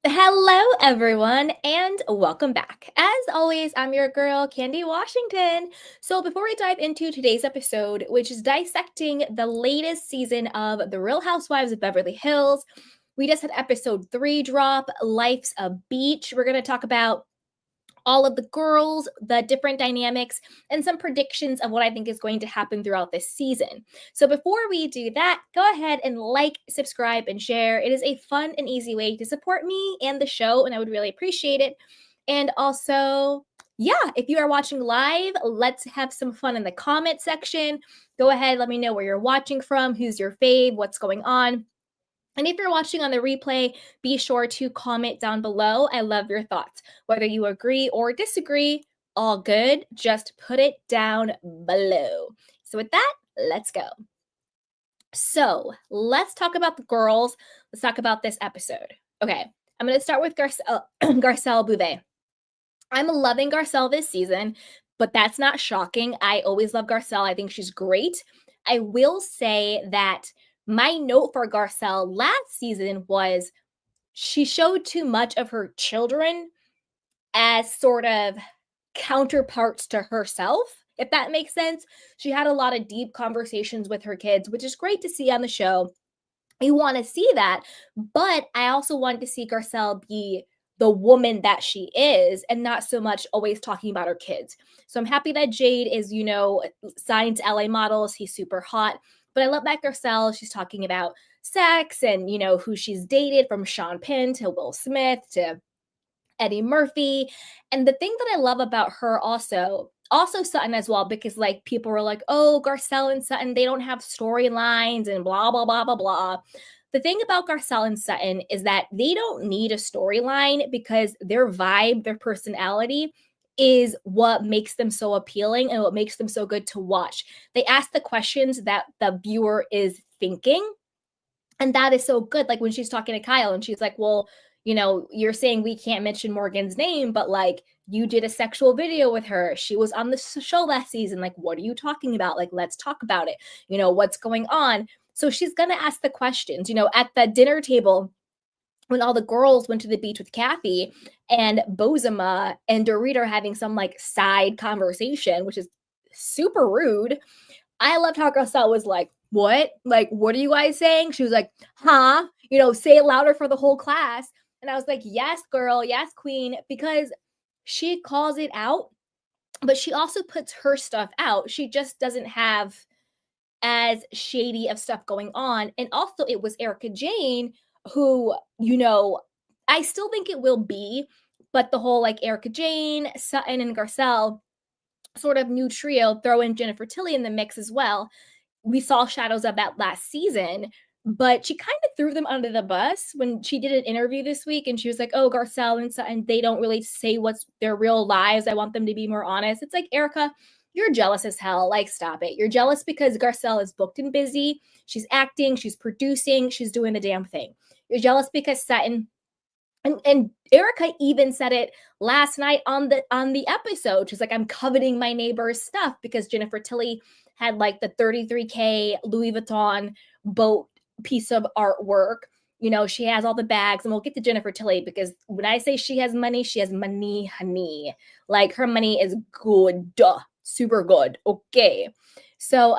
Hello, everyone, and welcome back. As always, I'm your girl, Candy Washington. So, before we dive into today's episode, which is dissecting the latest season of The Real Housewives of Beverly Hills, we just had episode 3 drop, Life's a Beach. We're going to talk about all of the girls, the different dynamics, and some predictions of what I think is going to happen throughout this season. So before we do that, go ahead and like, subscribe, and share. It is a fun and easy way to support me and the show, and I would really appreciate it. And also, yeah, if you are watching live, let's have some fun in the comment section. Go ahead, let me know where you're watching from, who's your fave, what's going on. And if you're watching on the replay, be sure to comment down below. I love your thoughts. Whether you agree or disagree, all good. Just put it down below. So, with that, let's go. So, let's talk about the girls. Let's talk about this episode. Okay, I'm going to start with Garcelle Bouvet. I'm loving Garcelle this season, but that's not shocking. I always love Garcelle. I think she's great. I will say that my note for Garcelle last season was she showed too much of her children as sort of counterparts to herself, if that makes sense. She had a lot of deep conversations with her kids, which is great to see on the show. You want to see that, but I also wanted to see Garcelle be the woman that she is and not so much always talking about her kids. So I'm happy that Jade is, signed to LA Models. He's super hot. But I love that Garcelle, she's talking about sex and, who she's dated, from Sean Penn to Will Smith to Eddie Murphy. And the thing that I love about her also Sutton as well, because like people were like, oh, Garcelle and Sutton, they don't have storylines and blah, blah, blah, blah, blah. The thing about Garcelle and Sutton is that they don't need a storyline because their vibe, their personality is what makes them so appealing and what makes them so good to watch. They ask the questions that the viewer is thinking, and that is so good. Like when she's talking to Kyle and she's like, well, you're saying we can't mention Morgan's name, but like you did a sexual video with her. She was on the show last season. Like, what are you talking about? Like, let's talk about it. What's going on? So she's going to ask the questions, at the dinner table when all the girls went to the beach with Kathy and Bozema and Dorit are having some like side conversation, which is super rude. I loved how Garcelle was like, what? Like, what are you guys saying? She was like, huh? Say it louder for the whole class. And I was like, yes, girl, yes, queen, because she calls it out, but she also puts her stuff out. She just doesn't have as shady of stuff going on. And also, it was Erika Jayne who, I still think it will be, but the whole like Erika Jayne, Sutton, and Garcelle sort of new trio, throw in Jennifer Tilly in the mix as well. We saw shadows of that last season, but she kind of threw them under the bus when she did an interview this week and she was like, oh, Garcelle and Sutton, they don't really say what's their real lives. I want them to be more honest. It's like, Erika, you're jealous as hell. Like, stop it. You're jealous because Garcelle is booked and busy. She's acting, she's producing, she's doing the damn thing. You're jealous because Sutton and Erika even said it last night on the episode. She's like, I'm coveting my neighbor's stuff because Jennifer Tilly had like the 33K Louis Vuitton boat piece of artwork. She has all the bags, and we'll get to Jennifer Tilly because when I say she has money, honey. Like her money is good, super good. Okay. So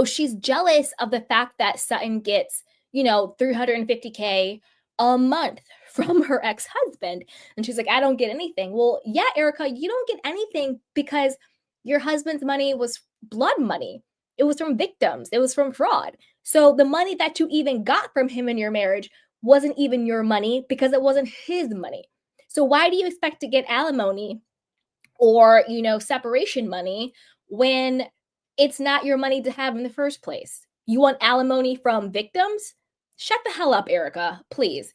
she's jealous of the fact that Sutton gets, 350K a month from her ex-husband. And she's like, I don't get anything. Well, yeah, Erika, you don't get anything because your husband's money was blood money. It was from victims. It was from fraud. So the money that you even got from him in your marriage wasn't even your money because it wasn't his money. So why do you expect to get alimony or, separation money when it's not your money to have in the first place? You want alimony from victims? Shut the hell up, Erika, please.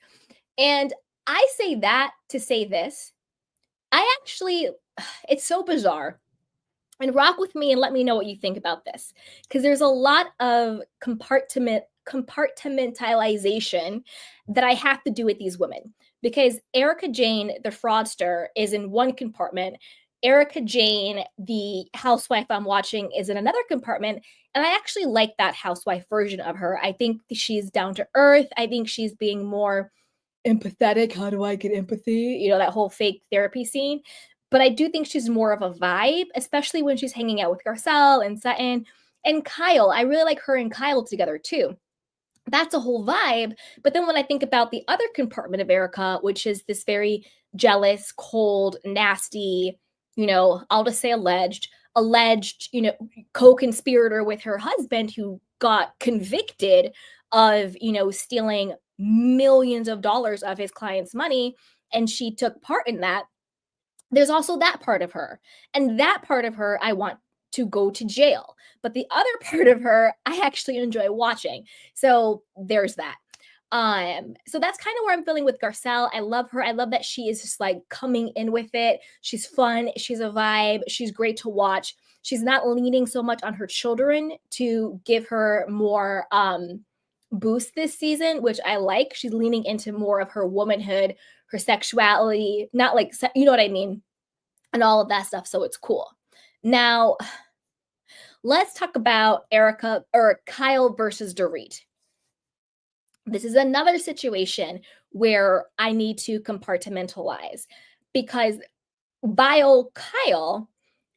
And I say that to say this. It's so bizarre. And rock with me and let me know what you think about this. Because there's a lot of compartmentalization that I have to do with these women. Because Erika Jayne, the fraudster, is in one compartment. Erika Jayne, the housewife I'm watching, is in another compartment. And I actually like that housewife version of her. I think she's down to earth. I think she's being more empathetic. How do I get empathy? That whole fake therapy scene. But I do think she's more of a vibe, especially when she's hanging out with Garcelle and Sutton and Kyle. I really like her and Kyle together too. That's a whole vibe. But then when I think about the other compartment of Erika, which is this very jealous, cold, nasty, I'll just say alleged, co-conspirator with her husband who got convicted of, stealing millions of dollars of his client's money, and she took part in that. There's also that part of her. And that part of her, I want to go to jail. But the other part of her, I actually enjoy watching. So there's that. So that's kind of where I'm feeling with Garcelle. I love her. I love that she is just like coming in with it. She's fun. She's a vibe. She's great to watch. She's not leaning so much on her children to give her more boost this season, which I like. She's leaning into more of her womanhood, her sexuality, not like, you know what I mean? And all of that stuff. So it's cool. Now, let's talk about Erika or Kyle versus Dorit. This is another situation where I need to compartmentalize because Bio Kyle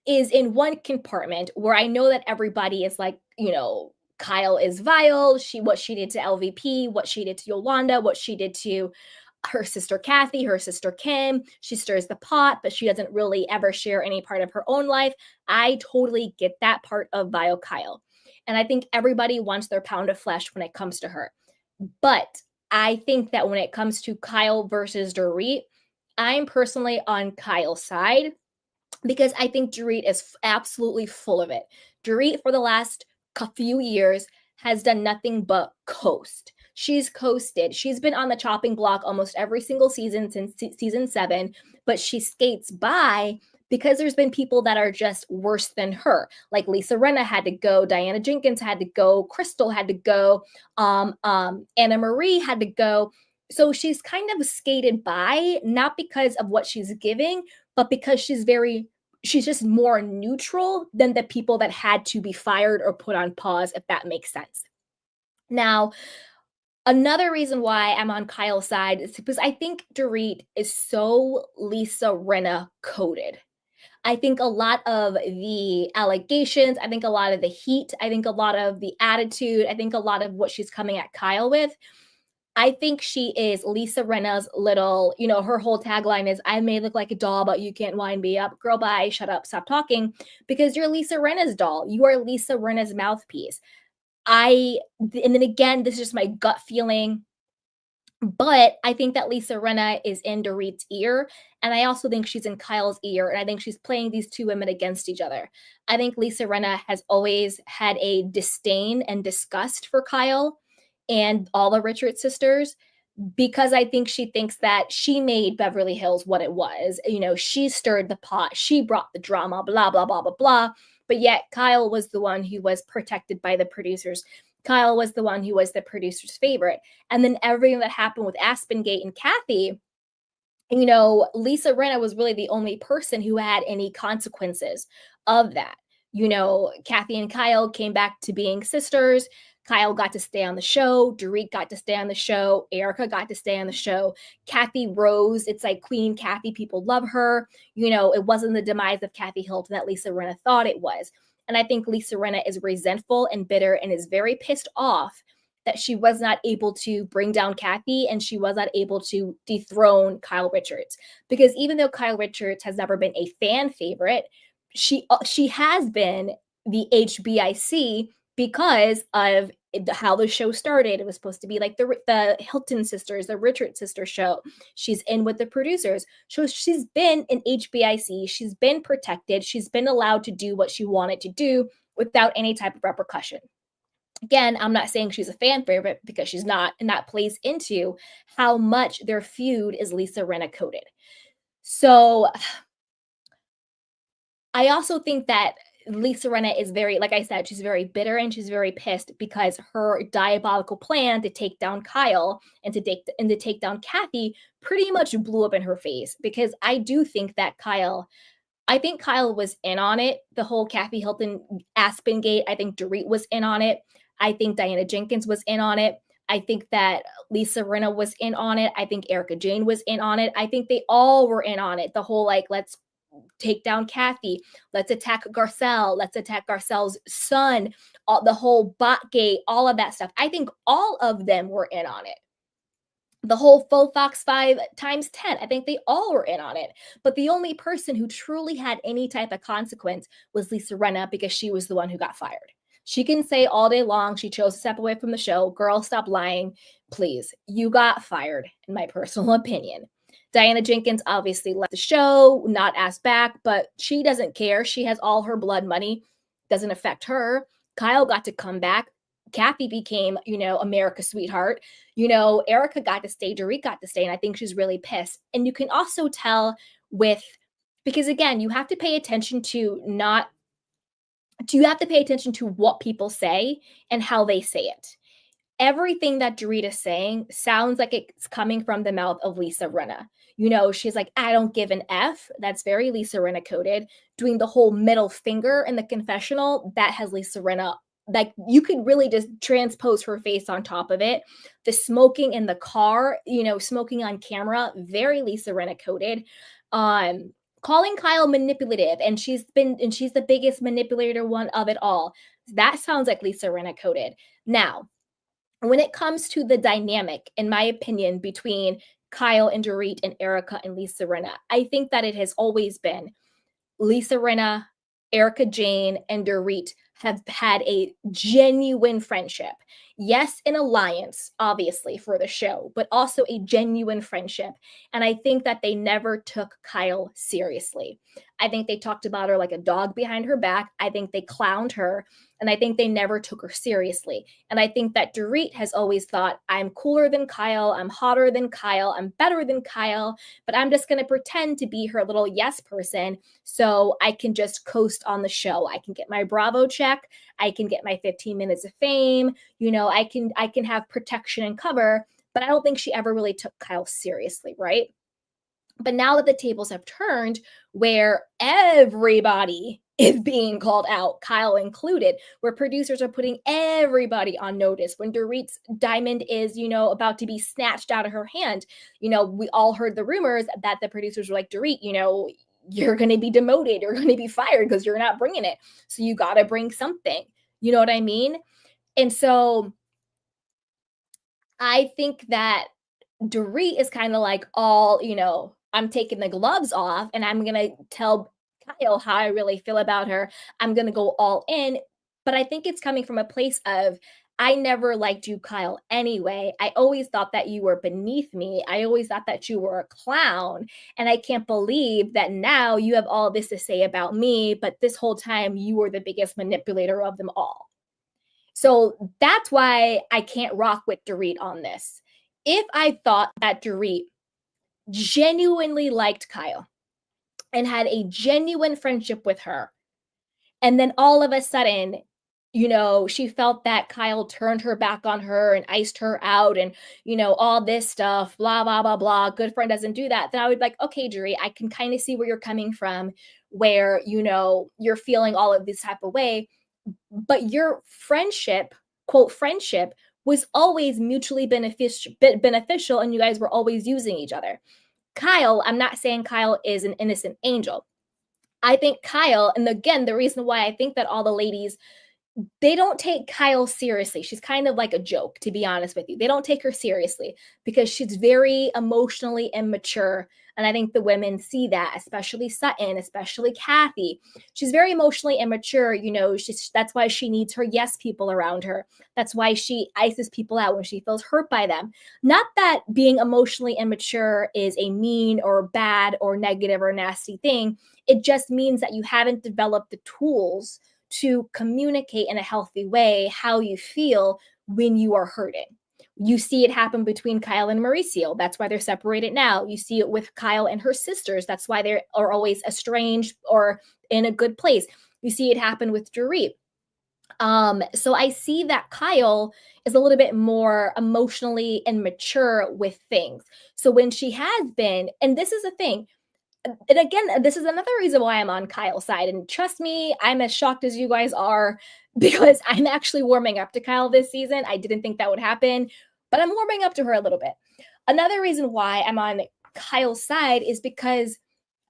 is in one compartment where I know that everybody is like, Kyle is vile. What she did to LVP, what she did to Yolanda, what she did to her sister Kathy, her sister Kim. She stirs the pot, but she doesn't really ever share any part of her own life. I totally get that part of Bio Kyle. And I think everybody wants their pound of flesh when it comes to her. But I think that when it comes to Kyle versus Dorit, I'm personally on Kyle's side because I think Dorit is absolutely full of it. Dorit, for the last few years, has done nothing but coast. She's coasted. She's been on the chopping block almost every single season since season 7, but she skates by because there's been people that are just worse than her. Like Lisa Rinna had to go, Diana Jenkins had to go, Crystal had to go, Anna Marie had to go. So she's kind of skated by, not because of what she's giving, but because she's just more neutral than the people that had to be fired or put on pause, if that makes sense. Now, another reason why I'm on Kyle's side is because I think Dorit is so Lisa Rinna coded. I think a lot of the allegations, I think a lot of the heat, I think a lot of the attitude, I think a lot of what she's coming at Kyle with, I think she is Lisa Rinna's little, her whole tagline is, I may look like a doll, but you can't wind me up. Girl, bye, shut up, stop talking, because you're Lisa Rinna's doll. You are Lisa Rinna's mouthpiece. And then again, this is just my gut feeling, but I think that Lisa Rinna is in Dorit's ear, and I also think she's in Kyle's ear, and I think she's playing these two women against each other. I think Lisa Rinna has always had a disdain and disgust for Kyle and all the Richards sisters because I think she thinks that she made Beverly Hills what it was. She stirred the pot, she brought the drama, blah, blah, blah, blah, blah. But yet Kyle was the one who was protected by the producers. Kyle was the one who was the producer's favorite. And then everything that happened with Aspengate and Kathy, Lisa Rinna was really the only person who had any consequences of that. Kathy and Kyle came back to being sisters. Kyle got to stay on the show. Dorit got to stay on the show. Erika got to stay on the show. Kathy rose. It's like Queen Kathy. People love her. It wasn't the demise of Kathy Hilton that Lisa Rinna thought it was. And I think Lisa Rinna is resentful and bitter and is very pissed off that she was not able to bring down Kathy and she was not able to dethrone Kyle Richards. Because even though Kyle Richards has never been a fan favorite, she has been the HBIC because of how the show started. It was supposed to be like the Hilton sisters, the Richards sister show. She's in with the producers. So she's been an HBIC. She's been protected. She's been allowed to do what she wanted to do without any type of repercussion. Again, I'm not saying she's a fan favorite because she's not, and that plays into how much their feud is Lisa Rinna coded. So I also think that Lisa Rinna is very, like I said, she's very bitter and she's very pissed because her diabolical plan to take down Kyle and to take down Kathy pretty much blew up in her face. Because I do think that Kyle was in on it. The whole Kathy Hilton Aspengate, I think Dorit was in on it. I think Diana Jenkins was in on it. I think that Lisa Rinna was in on it. I think Erika Jayne was in on it. I think they all were in on it. The whole like, let's take down Kathy. Let's attack Garcelle. Let's attack Garcelle's son. The whole bot gate, all of that stuff. I think all of them were in on it. The whole faux Fox 5 times 10, I think they all were in on it. But the only person who truly had any type of consequence was Lisa Rinna, because she was the one who got fired. She can say all day long she chose to step away from the show. Girl, stop lying. Please. You got fired, in my personal opinion. Diana Jenkins obviously left the show, not asked back, but she doesn't care. She has all her blood money. Doesn't affect her. Kyle got to come back. Kathy became, America's sweetheart. Erika got to stay, Dorit got to stay, and I think she's really pissed. And you can also tell because again, you have to pay attention to what people say and how they say it. Everything that Dorit is saying sounds like it's coming from the mouth of Lisa Rinna. She's like, I don't give an F. That's very Lisa Rinna coded. Doing the whole middle finger in the confessional, that has Lisa Rinna. Like, you could really just transpose her face on top of it. The smoking in the car, smoking on camera, very Lisa Rinna coded. Calling Kyle manipulative, and she's the biggest manipulator one of it all. That sounds like Lisa Rinna coded. Now, when it comes to the dynamic, in my opinion, between Kyle and Dorit and Erika and Lisa Rinna, I think that it has always been Lisa Rinna, Erika Jayne, and Dorit have had a genuine friendship. Yes, an alliance, obviously, for the show, but also a genuine friendship. And I think that they never took Kyle seriously. I think they talked about her like a dog behind her back. I think they clowned her, and I think they never took her seriously. And I think that Dorit has always thought, I'm cooler than Kyle, I'm hotter than Kyle, I'm better than Kyle, but I'm just going to pretend to be her little yes person so I can just coast on the show. I can get my Bravo check, I can get my 15 minutes of fame, I can have protection and cover, but I don't think she ever really took Kyle seriously, right? But now that the tables have turned, where everybody is being called out, Kyle included, where producers are putting everybody on notice, when Dorit's diamond is, about to be snatched out of her hand, we all heard the rumors that the producers were like, Dorit, you're going to be demoted, you're going to be fired because you're not bringing it. So you got to bring something. You know what I mean? And so I think that Dorit is kind of like all, I'm taking the gloves off and I'm going to tell Kyle how I really feel about her. I'm going to go all in. But I think it's coming from a place of, I never liked you, Kyle, anyway. I always thought that you were beneath me. I always thought that you were a clown. And I can't believe that now you have all this to say about me, but this whole time you were the biggest manipulator of them all. So that's why I can't rock with Dorit on this. If I thought that Dorit genuinely liked Kyle and had a genuine friendship with her, and then all of a sudden, she felt that Kyle turned her back on her and iced her out and, all this stuff, blah, blah, blah, blah, good friend doesn't do that, then I would be like, okay, Dorit, I can kind of see where you're coming from, where, you're feeling all of this type of way. But your friendship, quote, friendship, was always mutually beneficial, and you guys were always using each other. Kyle, I'm not saying Kyle is an innocent angel. I think Kyle, and again, the reason why I think that all the ladies, they don't take Kyle seriously. She's kind of like a joke, to be honest with you. They don't take her seriously because she's very emotionally immature. And I think the women see that, especially Sutton, especially Kathy. She's very emotionally immature. That's why she needs her yes people around her. That's why she ices people out when she feels hurt by them. Not that being emotionally immature is a mean or bad or negative or nasty thing. It just means that you haven't developed the tools to communicate in a healthy way how you feel when you are hurting. You see it happen between Kyle and Mauricio. That's why they're separated now. You see it with Kyle and her sisters. That's why they are always estranged or in a good place. You see it happen with Dorit. So I see that Kyle is a little bit more emotionally immature with things. So when she has been, and this is the thing, and again, this is another reason why I'm on Kyle's side. And trust me, I'm as shocked as you guys are because I'm actually warming up to Kyle this season. I didn't think that would happen. but I'm warming up to her a little bit. Another reason why I'm on Kyle's side is because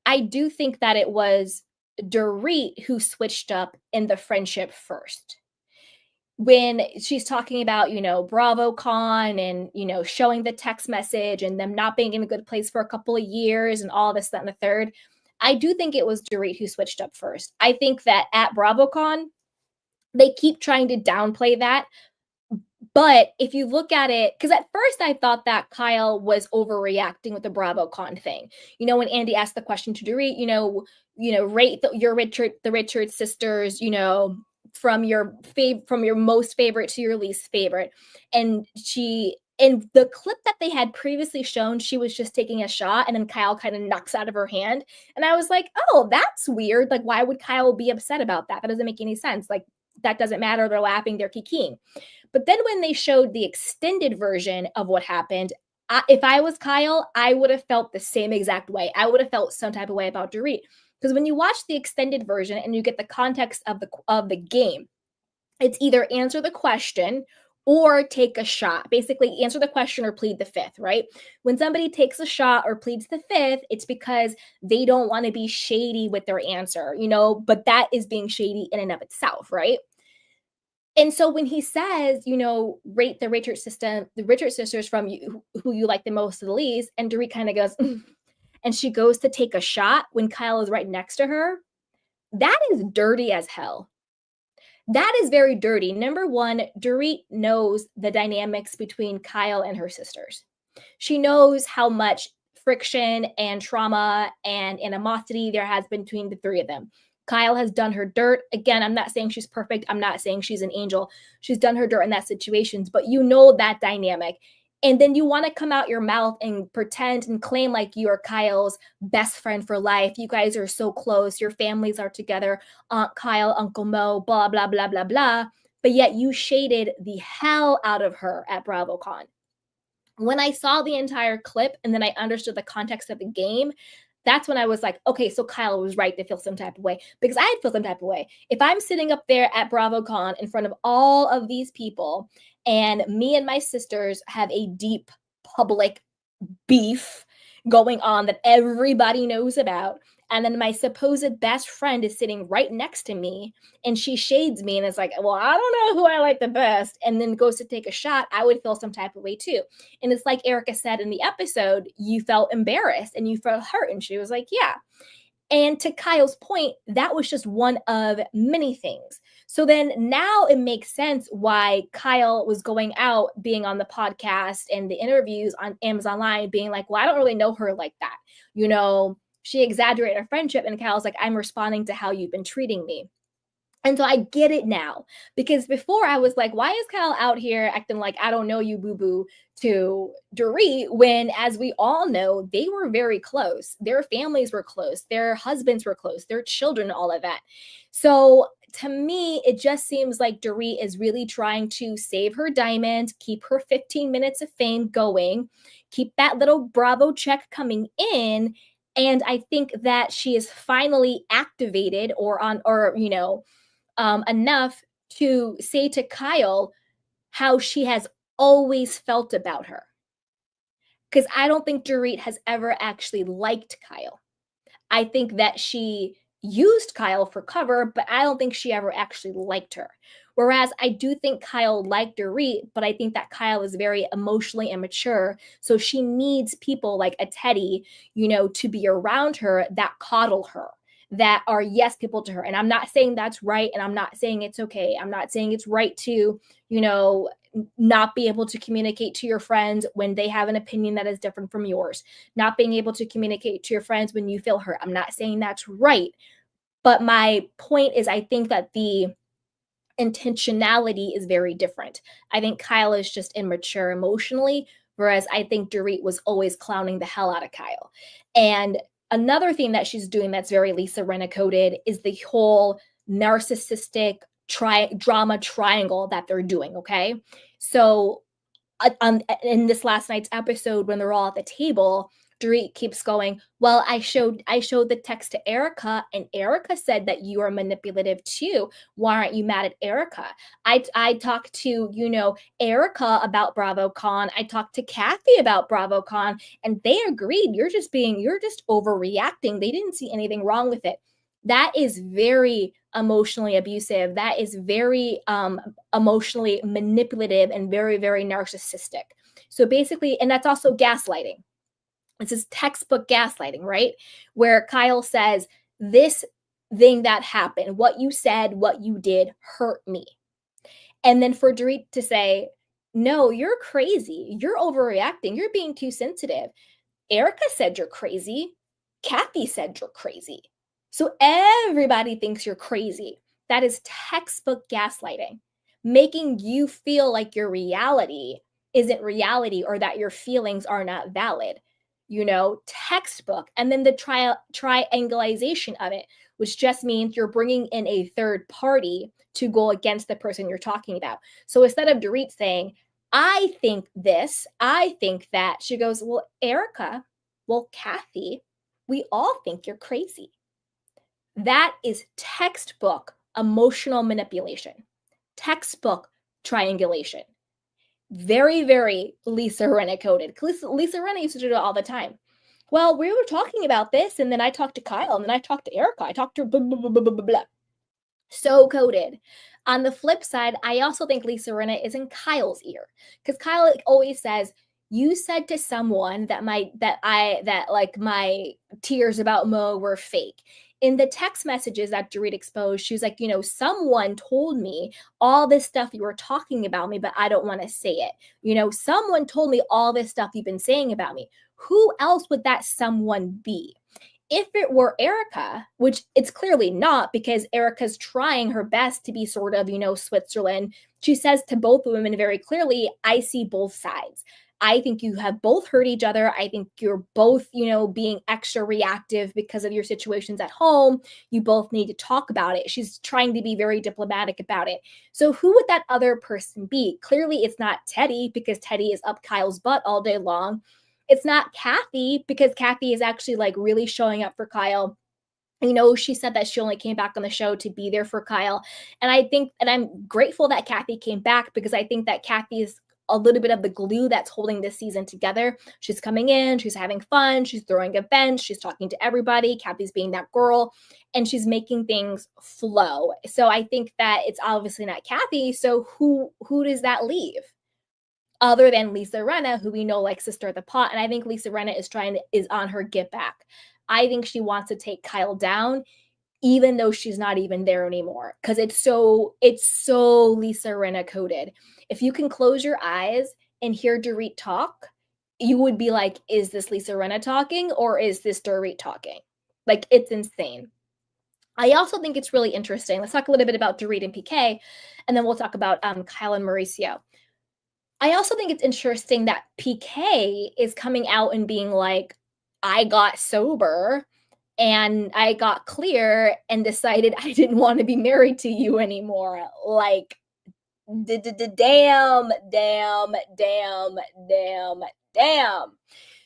I do think that it was Dorit who switched up in the friendship first. When she's talking about, BravoCon and, showing the text message and them not being in a good place for a couple of years and all this, that, and the third, I do think it was Dorit who switched up first. I think that at BravoCon, they keep trying to downplay that. But if you look at it, because at first I thought that Kyle was overreacting with the BravoCon thing. When Andy asked the question to Dorit, rate the Richard sisters, from your most favorite to your least favorite. And in the clip that they had previously shown, she was just taking a shot and then Kyle kind of knocks out of her hand. And I was like, oh, that's weird. Like, why would Kyle be upset about that? That doesn't make any sense. Like, that doesn't matter. They're laughing, they're kikiing. But then when they showed the extended version of what happened, if I was Kyle, I would have felt the same exact way. I would have felt some type of way about Dorit. Because when you watch the extended version and you get the context of the game, it's either answer the question or take a shot. Basically, answer the question or plead the fifth, right? When somebody takes a shot or pleads the fifth, it's because they don't want to be shady with their answer, but that is being shady in and of itself, right? And so when he says, rate the Richard sisters from you, who you like the most or the least, and Dorit kind of goes, and she goes to take a shot when Kyle is right next to her, that is dirty as hell. That is very dirty. Number one, Dorit knows the dynamics between Kyle and her sisters. She knows how much friction and trauma and animosity there has been between the three of them. Kyle has done her dirt. Again, I'm not saying she's perfect. I'm not saying she's an angel. She's done her dirt in that situations, but you know that dynamic. And then you want to come out your mouth and pretend and claim like you are Kyle's best friend for life. You guys are so close. Your families are together. Aunt Kyle, Uncle Mo, blah, blah, blah, blah, blah. But yet you shaded the hell out of her at BravoCon. When I saw the entire clip and then I understood the context of the game, that's when I was like, okay, so Kyle was right to feel some type of way, because I'd feel some type of way. If I'm sitting up there at BravoCon in front of all of these people and me and my sisters have a deep public beef going on that everybody knows about, and then my supposed best friend is sitting right next to me and she shades me and is like, well, I don't know who I like the best, and then goes to take a shot, I would feel some type of way too. And it's like Erika said in the episode, you felt embarrassed and you felt hurt. And she was like, yeah. And to Kyle's point, that was just one of many things. So then now it makes sense why Kyle was going out, being on the podcast and the interviews on Amazon Live, being like, well, I don't really know her like that. She exaggerated our friendship. And Kyle's like, I'm responding to how you've been treating me. And so I get it now, because before I was like, why is Kyle out here acting like I don't know you, boo-boo, to Dorit, when, as we all know, they were very close. Their families were close. Their husbands were close. Their children, all of that. So to me, it just seems like Dorit is really trying to save her diamond, keep her 15 minutes of fame going, keep that little Bravo check coming in. And I think that she is finally activated enough to say to Kyle how she has always felt about her. Because I don't think Dorit has ever actually liked Kyle. I think that she used Kyle for cover, but I don't think she ever actually liked her. Whereas I do think Kyle liked Dorit, but I think that Kyle is very emotionally immature. So she needs people like a Teddy, to be around her that coddle her, that are yes people to her. And I'm not saying that's right. And I'm not saying it's okay. I'm not saying it's right to, not be able to communicate to your friends when they have an opinion that is different from yours, not being able to communicate to your friends when you feel hurt. I'm not saying that's right. But my point is, I think that the intentionality is very different. I think Kyle is just immature emotionally, whereas I think Dorit was always clowning the hell out of Kyle. And another thing that she's doing that's very Lisa Rinna coded is the whole narcissistic drama triangle that they're doing. Okay. So in this last night's episode, when they're all at the table, Dorit keeps going, well, I showed the text to Erika, and Erika said that you are manipulative too. Why aren't you mad at Erika? I talked to, Erika about BravoCon. I talked to Kathy about BravoCon, and they agreed. You're just overreacting. They didn't see anything wrong with it. That is very emotionally abusive. That is very emotionally manipulative and very, very narcissistic. So basically, and that's also gaslighting. This is textbook gaslighting, right? Where Kyle says, this thing that happened, what you said, what you did hurt me. And then for Dorit to say, no, you're crazy. You're overreacting. You're being too sensitive. Erika said you're crazy. Kathy said you're crazy. So everybody thinks you're crazy. That is textbook gaslighting, making you feel like your reality isn't reality or that your feelings are not valid. Textbook. And then the triangulation of it, which just means you're bringing in a third party to go against the person you're talking about. So instead of Dorit saying, I think this, I think that, she goes, well, Erika, well, Kathy, we all think you're crazy. That is textbook emotional manipulation, textbook triangulation. Very, very Lisa Rinna coded. Lisa Rinna used to do it all the time. Well, we were talking about this, and then I talked to Kyle, and then I talked to Erika. I talked to her, blah, blah, blah, blah, blah, blah. So coded. On the flip side, I also think Lisa Rinna is in Kyle's ear, because Kyle always says, you said to someone that my tears about Mo were fake. In the text messages that Dorit exposed, she was like, someone told me all this stuff you were talking about me, but I don't want to say it. Someone told me all this stuff you've been saying about me. Who else would that someone be? If it were Erika, which it's clearly not, because Erika's trying her best to be sort of, Switzerland, she says to both women very clearly, I see both sides. I think you have both hurt each other. I think you're both, being extra reactive because of your situations at home. You both need to talk about it. She's trying to be very diplomatic about it. So who would that other person be? Clearly, it's not Teddy, because Teddy is up Kyle's butt all day long. It's not Kathy, because Kathy is actually like really showing up for Kyle. She said that she only came back on the show to be there for Kyle. And I'm grateful that Kathy came back, because I think that Kathy is a little bit of the glue that's holding this season together. She's coming in, she's having fun, she's throwing events, she's talking to everybody. Kathy's being that girl, and she's making things flow. So I think that it's obviously not Kathy. So who does that leave? Other than Lisa Rinna, who we know likes to stir the pot. And I think Lisa Rinna is on her get back. I think she wants to take Kyle down, even though she's not even there anymore. Because it's so Lisa Rinna coded. If you can close your eyes and hear Dorit talk, you would be like, is this Lisa Rinna talking, or is this Dorit talking? Like, it's insane. I also think it's really interesting. Let's talk a little bit about Dorit and PK, and then we'll talk about Kyle and Mauricio. I also think it's interesting that PK is coming out and being like, I got sober and I got clear and decided I didn't want to be married to you anymore. Like, damn, damn, damn, damn, damn.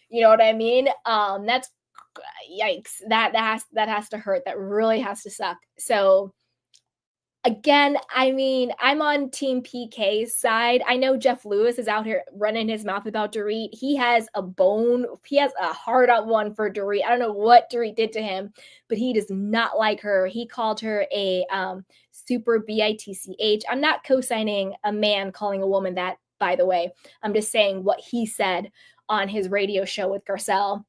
You know what I mean? That's yikes. That has to hurt. That really has to suck. So again, I mean, I'm on Team PK's side. I know Jeff Lewis is out here running his mouth about Dorit. He has a hard on one for Dorit. I don't know what Dorit did to him, but he does not like her. He called her a super bitch. I'm not co-signing a man calling a woman that, by the way. I'm just saying what he said on his radio show with Garcelle.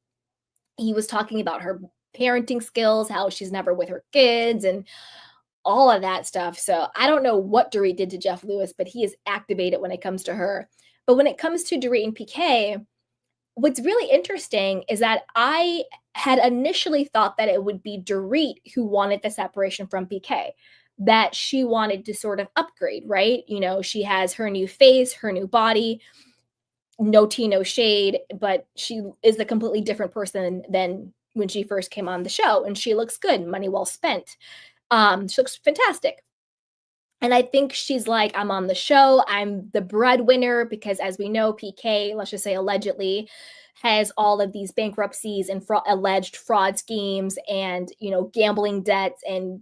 He was talking about her parenting skills, how she's never with her kids, and all of that stuff. So I don't know what Dorit did to Jeff Lewis, but he is activated when it comes to her. But when it comes to Dorit and PK, what's really interesting is that I had initially thought that it would be Dorit who wanted the separation from PK, that she wanted to sort of upgrade, right? She has her new face, her new body, no tea, no shade, but she is a completely different person than when she first came on the show, and she looks good, money well spent. She looks fantastic. And I think she's like, I'm on the show, I'm the breadwinner, because as we know, PK, let's just say allegedly, has all of these bankruptcies and alleged fraud schemes and, gambling debts and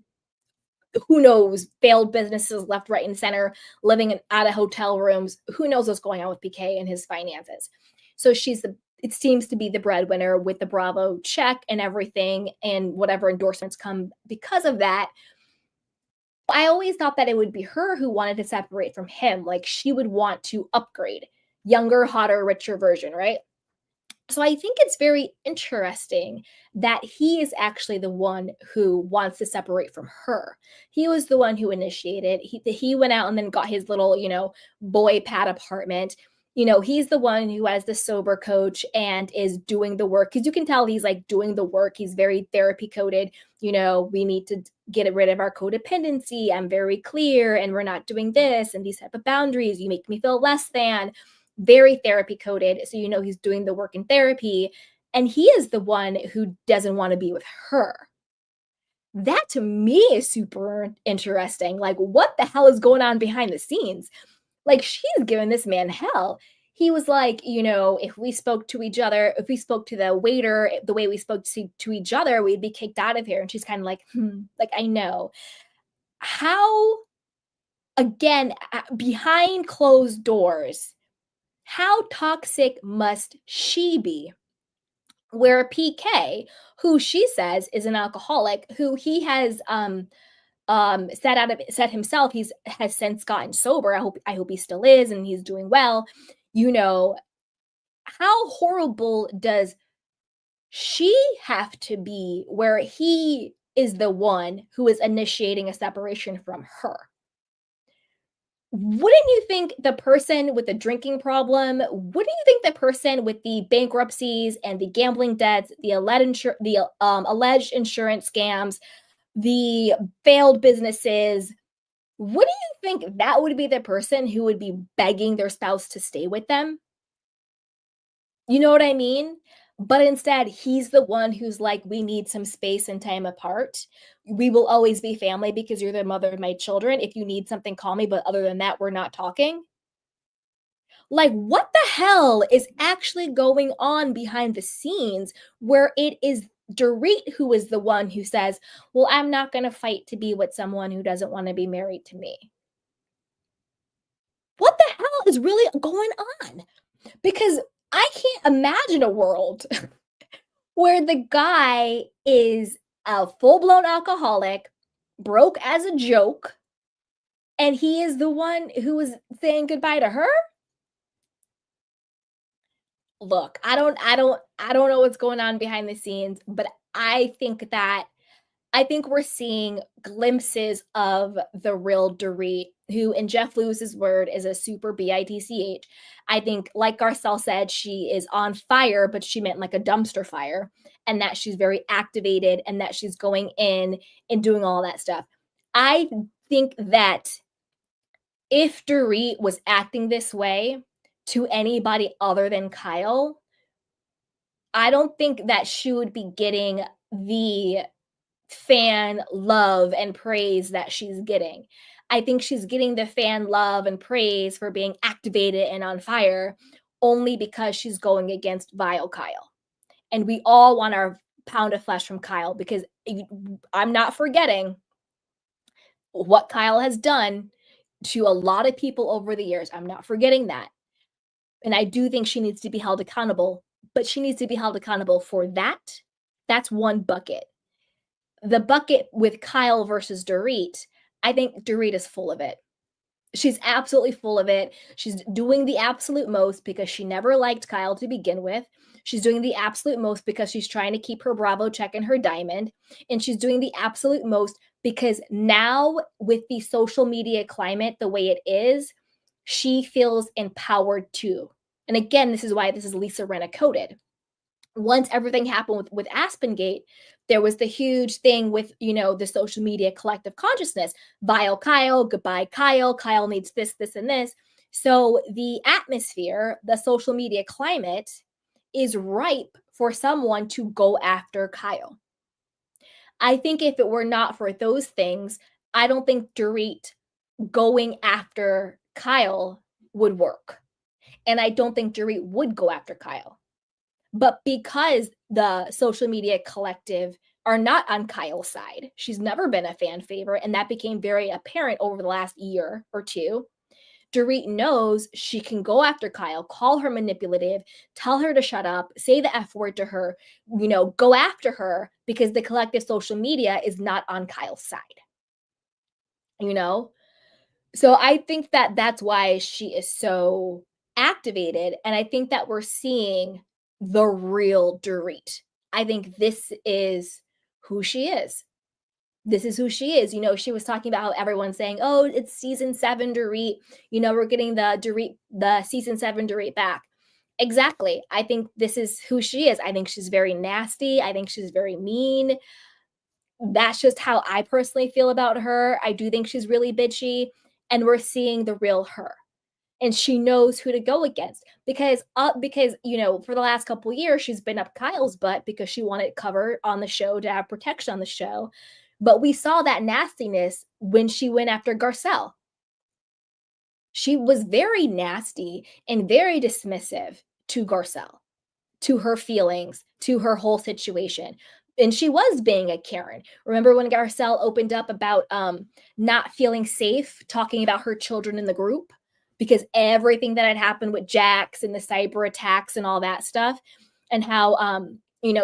who knows, failed businesses left, right, and center, living out of hotel rooms. Who knows what's going on with PK and his finances? So it seems to be the breadwinner with the Bravo check and everything, and whatever endorsements come because of that. I always thought that it would be her who wanted to separate from him. Like she would want to upgrade, younger, hotter, richer version, right? So I think it's very interesting that he is actually the one who wants to separate from her. He was the one who initiated. He went out and then got his little, boy pad apartment. He's the one who has the sober coach and is doing the work, because you can tell he's like doing the work. He's very therapy coded. We need to get rid of our codependency. I'm very clear, and we're not doing this and these type of boundaries. You make me feel less than. Very therapy coded. So, he's doing the work in therapy. And he is the one who doesn't want to be with her. That to me is super interesting. Like, what the hell is going on behind the scenes? Like, she's giving this man hell. He was like, if we spoke to each other, if we spoke to the waiter the way we spoke to each other, we'd be kicked out of here. And she's kind of like, like, I know. How, again, behind closed doors, how toxic must she be? Where PK, who she says is an alcoholic, who he has said himself, has since gotten sober. I hope he still is and he's doing well. How horrible does she have to be where he is the one who is initiating a separation from her? Wouldn't you think the person with the drinking problem, wouldn't you think the person with the bankruptcies and the gambling debts, alleged insurance scams, the failed businesses, wouldn't you think that would be the person who would be begging their spouse to stay with them? You know what I mean? But instead, he's the one who's like, "We need some space and time apart. We will always be family because you're the mother of my children. If you need something, call me, but other than that, we're not talking." Like, what the hell is actually going on behind the scenes where it is Dorit who is the one who says, "Well, I'm not gonna fight to be with someone who doesn't wanna be married to me." What the hell is really going on? Because I can't imagine a world where the guy is a full-blown alcoholic, broke as a joke, and he is the one who is saying goodbye to her? Look, I don't know what's going on behind the scenes, but I think we're seeing glimpses of the real Dorit, who, in Jeff Lewis's word, is a super bitch. I think, like Garcelle said, she is on fire, but she meant like a dumpster fire, and that she's very activated and that she's going in and doing all that stuff. I think that if Dorit was acting this way to anybody other than Kyle, I don't think that she would be getting the fan love and praise that she's getting. I think she's getting the fan love and praise for being activated and on fire only because she's going against vile Kyle. And we all want our pound of flesh from Kyle, because I'm not forgetting what Kyle has done to a lot of people over the years. I'm not forgetting that. And I do think she needs to be held accountable, but she needs to be held accountable for that. That's one bucket. The bucket with Kyle versus Dorit, I think Dorit is full of it. She's absolutely full of it. She's doing the absolute most because she never liked Kyle to begin with. She's doing the absolute most because she's trying to keep her Bravo check and her diamond. And she's doing the absolute most because now, with the social media climate the way it is, she feels empowered too. And again, this is why this is Lisa Rinna coded. Once everything happened with Aspengate, there was the huge thing with, the social media collective consciousness. Vile Kyle, goodbye Kyle, Kyle needs this, this, and this. So the atmosphere, the social media climate is ripe for someone to go after Kyle. I think if it were not for those things, I don't think Dorit going after Kyle would work. And I don't think Dorit would go after Kyle. But because the social media collective are not on Kyle's side, she's never been a fan favorite, and that became very apparent over the last year or two. Dorit knows she can go after Kyle, call her manipulative, tell her to shut up, say the F word to her, go after her because the collective social media is not on Kyle's side, you know? So I think that that's why she is so activated. And I think that we're seeing the real Dorit. I think this is who she is. This is who she is. She was talking about how everyone's saying, oh, it's season 7 Dorit. We're getting the season 7 Dorit back. Exactly. I think this is who she is. I think she's very nasty. I think she's very mean. That's just how I personally feel about her. I do think she's really bitchy, and we're seeing the real her. And she knows who to go against because for the last couple years she's been up Kyle's butt because she wanted cover on the show to have protection on the show. But we saw that nastiness when she went after Garcelle. She was very nasty and very dismissive to Garcelle, to her feelings, to her whole situation. And she was being a Karen. Remember when Garcelle opened up about not feeling safe talking about her children in the group because everything that had happened with Jax and the cyber attacks and all that stuff, and how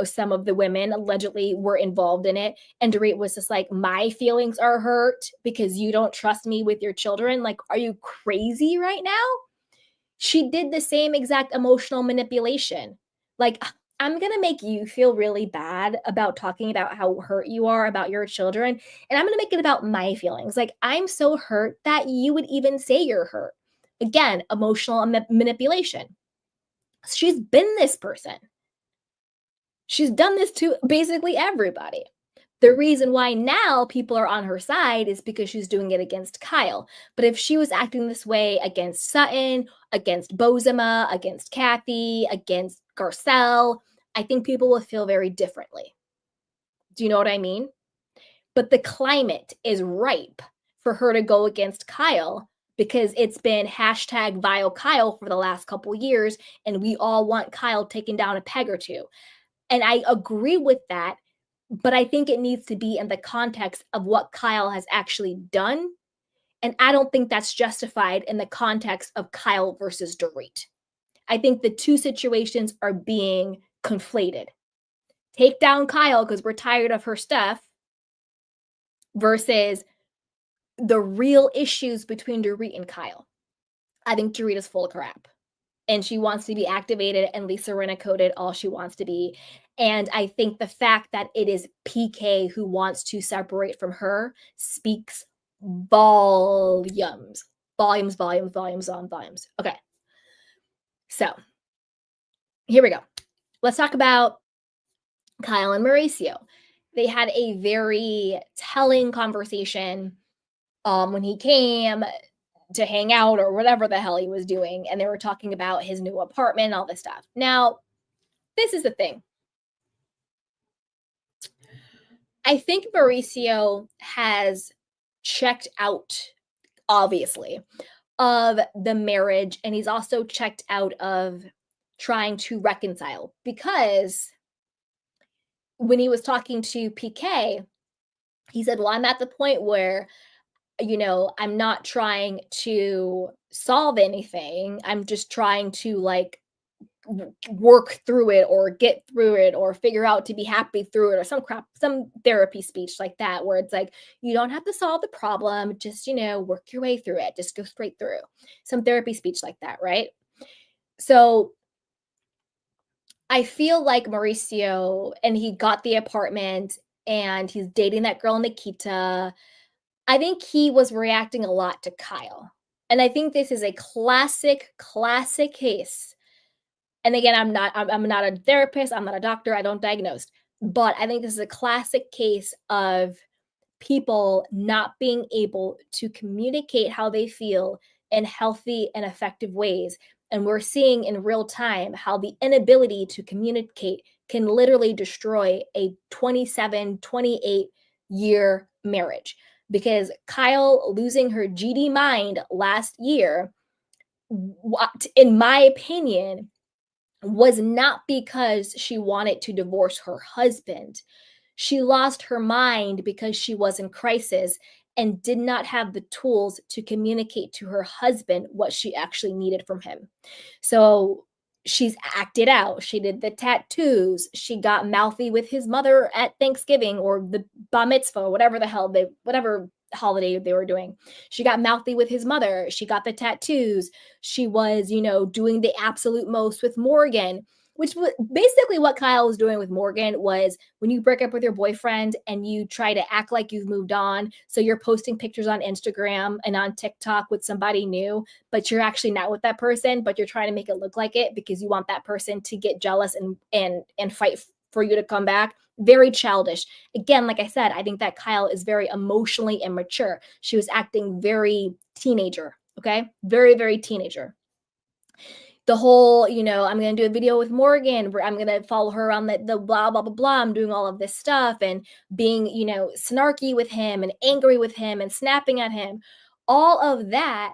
some of the women allegedly were involved in it. And Dorit was just like, my feelings are hurt because you don't trust me with your children. Like, are you crazy right now? She did the same exact emotional manipulation. Like, I'm going to make you feel really bad about talking about how hurt you are about your children. And I'm going to make it about my feelings. Like, I'm so hurt that you would even say you're hurt. Again, emotional manipulation. She's been this person. She's done this to basically everybody. The reason why now people are on her side is because she's doing it against Kyle. But if she was acting this way against Sutton, against Bozema, against Kathy, against Garcelle, I think people will feel very differently. Do you know what I mean? But the climate is ripe for her to go against Kyle because it's been hashtag vile Kyle for the last couple years, and we all want Kyle taken down a peg or two. And I agree with that, but I think it needs to be in the context of what Kyle has actually done. And I don't think that's justified in the context of Kyle versus Dorit. I think the two situations are being conflated. Take down Kyle because we're tired of her stuff versus the real issues between Dorit and Kyle. I think Dorit is full of crap. And she wants to be activated and Lisa Rinna coded all she wants to be. And I think the fact that it is PK who wants to separate from her speaks volumes. Volumes on volumes. Okay. So here we go. Let's talk about Kyle and Mauricio. They had a very telling conversation when he came to hang out or whatever the hell he was doing. And they were talking about his new apartment and all this stuff. Now, this is the thing. I think Mauricio has checked out, obviously, of the marriage. And he's also checked out of trying to reconcile because when he was talking to PK, he said, well, I'm at the point where I'm not trying to solve anything. I'm just trying to work through it or get through it or figure out to be happy through it or some therapy speech like that, where it's like, you don't have to solve the problem. Just, work your way through it. Just go straight through some therapy speech like that. Right. So I feel like Mauricio, and he got the apartment and he's dating that girl Nikita. I think he was reacting a lot to Kyle. And I think this is a classic case. And again, I'm not a therapist, I'm not a doctor, I don't diagnose. But I think this is a classic case of people not being able to communicate how they feel in healthy and effective ways. And we're seeing in real time how the inability to communicate can literally destroy a 27, 28 year marriage. because Kyle losing her GD mind last year, in my opinion, was not because she wanted to divorce her husband. She lost her mind because she was in crisis and did not have the tools to communicate to her husband what she actually needed from him. So she's acted out. She did the tattoos. She got mouthy with his mother at Thanksgiving or the bar mitzvah, whatever the hell whatever holiday they were doing. She got mouthy with his mother. She got the tattoos. She was, doing the absolute most with Morgan, which was basically what Kyle was doing with Morgan. Was when you break up with your boyfriend and you try to act like you've moved on. So you're posting pictures on Instagram and on TikTok with somebody new, but you're actually not with that person, but you're trying to make it look like it because you want that person to get jealous and fight for you to come back. Very childish. Again, like I said, I think that Kyle is very emotionally immature. She was acting very teenager, okay? Very, very teenager. The whole, I'm going to do a video with Morgan where I'm going to follow her around the blah, blah, blah, blah. I'm doing all of this stuff and being, snarky with him and angry with him and snapping at him. All of that,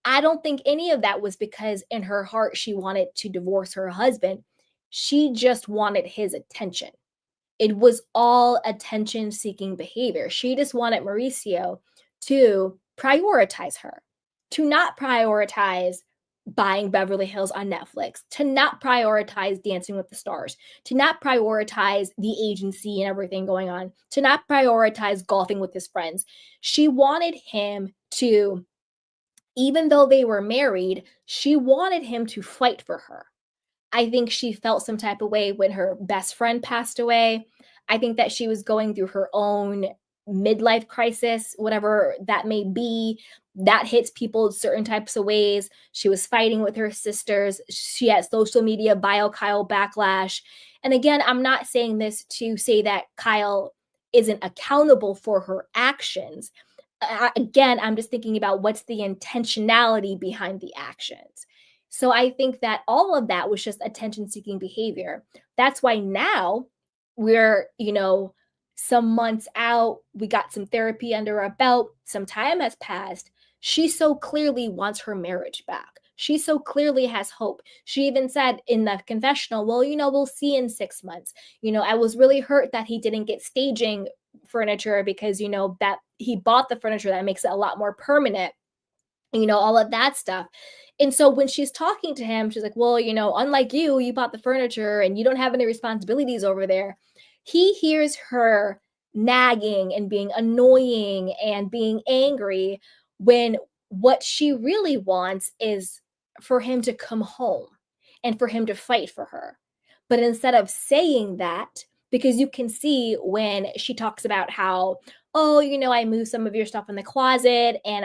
I don't think any of that was because in her heart she wanted to divorce her husband. She just wanted his attention. It was all attention seeking behavior. She just wanted Mauricio to prioritize her, to not prioritize buying Beverly Hills on Netflix, to not prioritize Dancing with the Stars, to not prioritize the agency and everything going on, to not prioritize golfing with his friends. She wanted him to, even though they were married, she wanted him to fight for her. I think she felt some type of way when her best friend passed away. I think that she was going through her own midlife crisis, whatever that may be. That hits people certain types of ways. She was fighting with her sisters. She had social media bio Kyle backlash. And again, I'm not saying this to say that Kyle isn't accountable for her actions. Again, I'm just thinking about what's the intentionality behind the actions. So I think that all of that was just attention seeking behavior. That's why now we're, some months out, we got some therapy under our belt, some time has passed. She so clearly wants her marriage back. She so clearly has hope. She even said in the confessional, well, we'll see in 6 months. I was really hurt that he didn't get staging furniture because, that he bought the furniture that makes it a lot more permanent, all of that stuff. And so when she's talking to him, she's like, well, unlike you bought the furniture and you don't have any responsibilities over there. He hears her nagging and being annoying and being angry when what she really wants is for him to come home and for him to fight for her. But instead of saying that, because you can see when she talks about how, oh, I moved some of your stuff in the closet and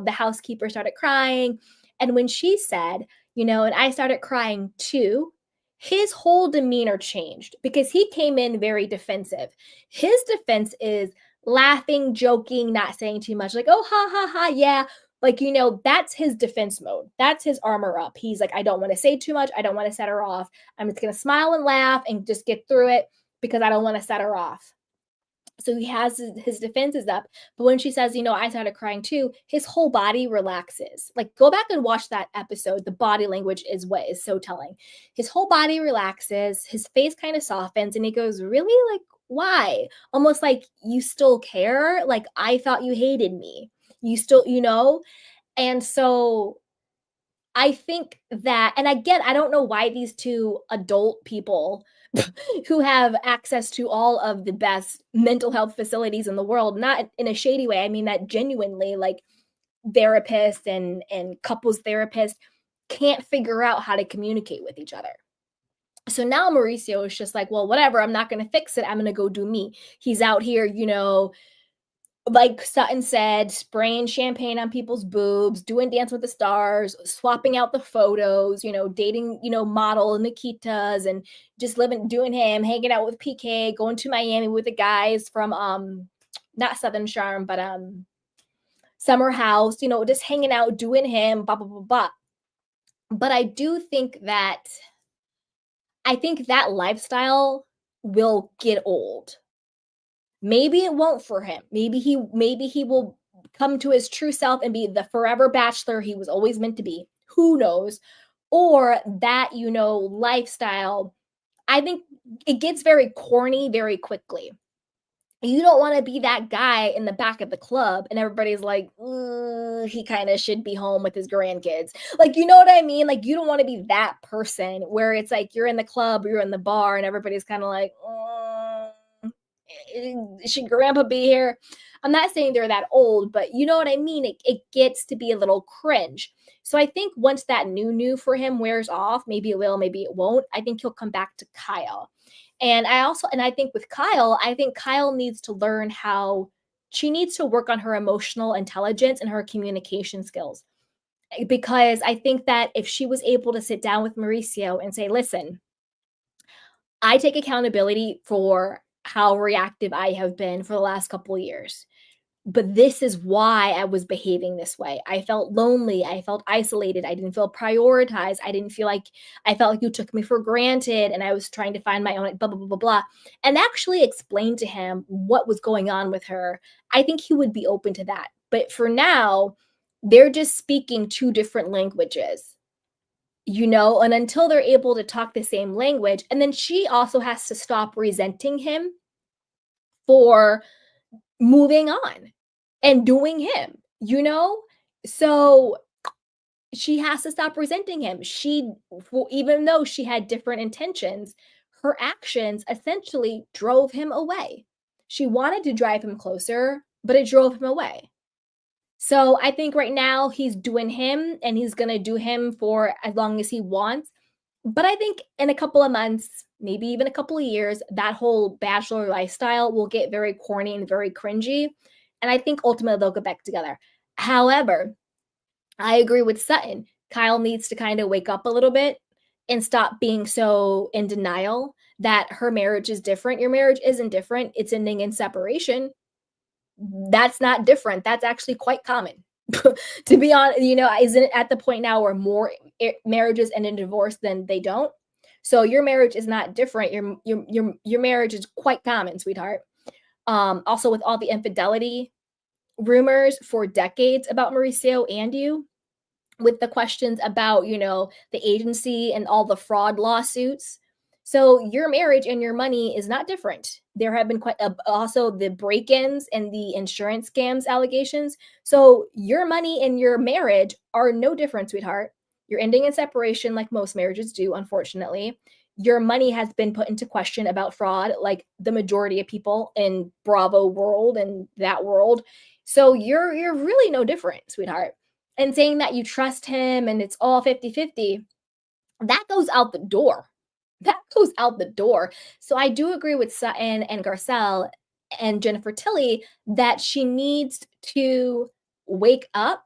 the housekeeper started crying. And when she said, and I started crying too, his whole demeanor changed because he came in very defensive. His defense is laughing, joking, not saying too much, like, oh, ha, ha, ha, yeah. Like, that's his defense mode. That's his armor up. He's like, I don't want to say too much. I don't want to set her off. I'm just going to smile and laugh and just get through it because I don't want to set her off. So he has his defenses up. But when she says, I started crying too, his whole body relaxes. Like, go back and watch that episode. The body language is what is so telling. His whole body relaxes. His face kind of softens. And he goes, really? Like, why? Almost like, you still care? Like, I thought you hated me. You still, And so I think that, and again, I don't know why these two adult people who have access to all of the best mental health facilities in the world, not in a shady way, I mean that genuinely, like therapists and couples therapists can't figure out how to communicate with each other. So now Mauricio is just like, well, whatever, I'm not going to fix it. I'm going to go do me. He's out here, like Sutton said, spraying champagne on people's boobs, doing Dance with the Stars, swapping out the photos, dating, model Nikitas and just doing him, hanging out with PK, going to Miami with the guys from not Southern Charm, but Summer House, just hanging out, doing him, blah, blah, blah, blah. But I think that lifestyle will get old. Maybe it won't for him. Maybe he will come to his true self and be the forever bachelor he was always meant to be. Who knows? Or that, lifestyle, I think it gets very corny very quickly. You don't want to be that guy in the back of the club and everybody's like, he kind of should be home with his grandkids. Like, you know what I mean? Like, you don't want to be that person where it's like you're in the club, you're in the bar, and everybody's kind of like, should grandpa be here? I'm not saying they're that old, but you know what I mean? It gets to be a little cringe. So I think once that new for him wears off, maybe it will, maybe it won't. I think he'll come back to Kyle. And I think with Kyle, I think Kyle needs to learn how she needs to work on her emotional intelligence and her communication skills. Because I think that if she was able to sit down with Mauricio and say, listen, I take accountability for how reactive I have been for the last couple of years. But this is why I was behaving this way. I felt lonely. I felt isolated. I didn't feel prioritized. I felt like you took me for granted and I was trying to find my own blah, blah, blah, blah, blah. And actually explain to him what was going on with her. I think he would be open to that. But for now, they're just speaking two different languages, and until they're able to talk the same language. And then she also has to stop resenting him for moving on and doing him. So she has to stop resenting him. Even though she had different intentions, her actions essentially drove him away. She wanted to drive him closer, but it drove him away. So I think right now he's doing him and he's going to do him for as long as he wants. But I think in a couple of months, maybe even a couple of years, that whole bachelor lifestyle will get very corny and very cringy. And I think ultimately they'll get back together. However, I agree with Sutton. Kyle needs to kind of wake up a little bit and stop being so in denial that her marriage is different. Your marriage isn't different. It's ending in separation. That's not different. That's actually quite common. To be honest, isn't it at the point now where more marriages end in divorce than they don't? So your marriage is not different. Your marriage is quite common, sweetheart. Also with all the infidelity rumors for decades about Mauricio and you, with the questions about, the agency and all the fraud lawsuits. So your marriage and your money is not different. There have been also the break-ins and the insurance scams allegations. So your money and your marriage are no different, sweetheart. You're ending in separation like most marriages do, unfortunately. Your money has been put into question about fraud, like the majority of people in Bravo world and that world. So you're really no different, sweetheart. And saying that you trust him and it's all 50-50, that goes out the door. That goes out the door. So I do agree with Sutton and Garcelle and Jennifer Tilly that she needs to wake up.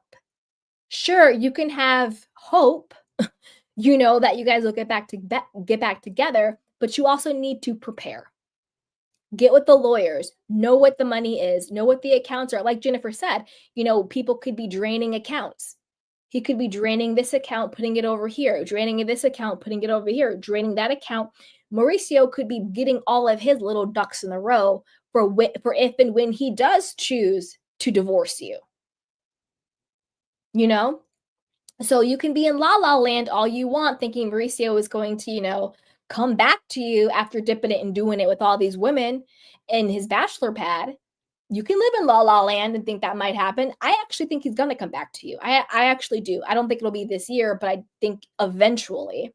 Sure, you can have hope, that you guys will get back together, but you also need to prepare. Get with the lawyers, know what the money is, know what the accounts are. Like Jennifer said, people could be draining accounts. He could be draining this account, putting it over here, draining this account, putting it over here, draining that account. Mauricio could be getting all of his little ducks in a row for if and when he does choose to divorce you. So you can be in la la land all you want, thinking Mauricio is going to, come back to you after dipping it and doing it with all these women in his bachelor pad. You can live in la la land and think that might happen. I actually think he's going to come back to you. I actually do. I don't think it'll be this year, but I think eventually.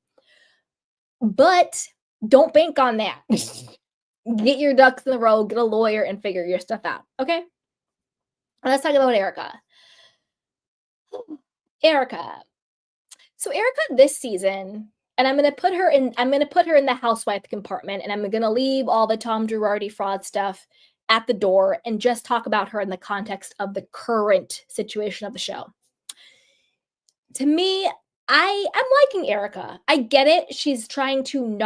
But don't bank on that. Get your ducks in a row, get a lawyer, and figure your stuff out. Okay? Let's talk about Erika. Erika. So Erika this season, and I'm gonna put her in the housewife compartment, and I'm gonna leave all the Tom Girardi fraud stuff at the door and just talk about her in the context of the current situation of the show. To me, I'm liking Erika. I get it. She's trying to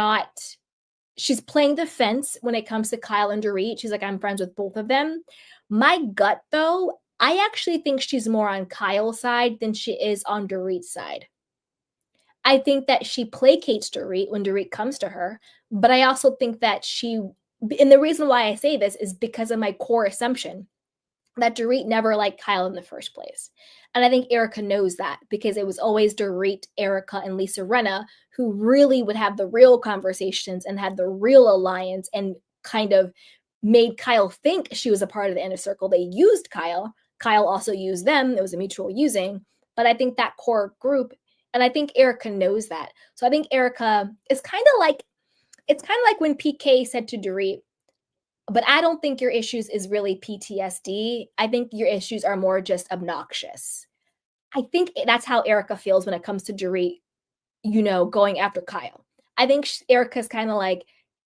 she's playing the fence when it comes to Kyle and Dorit. She's like, I'm friends with both of them. My gut, though, I actually think she's more on Kyle's side than she is on Dorit's side. I think that she placates Dorit when Dorit comes to her, but I also think that she And the reason why I say this is because of my core assumption that Dorit never liked Kyle in the first place. And I think Erika knows that because it was always Dorit, Erika, and Lisa Rinna who really would have the real conversations and had the real alliance and kind of made Kyle think she was a part of the inner circle. They used Kyle. Kyle also used them. It was a mutual using. But I think that core group, and I think Erika knows that. So I think Erika is kind of like, it's kind of like when PK said to Dorit, but I don't think your issues is really PTSD. I think your issues are more just obnoxious. I think that's how Erika feels when it comes to Dorit, going after Kyle. I think Erika's kind of like,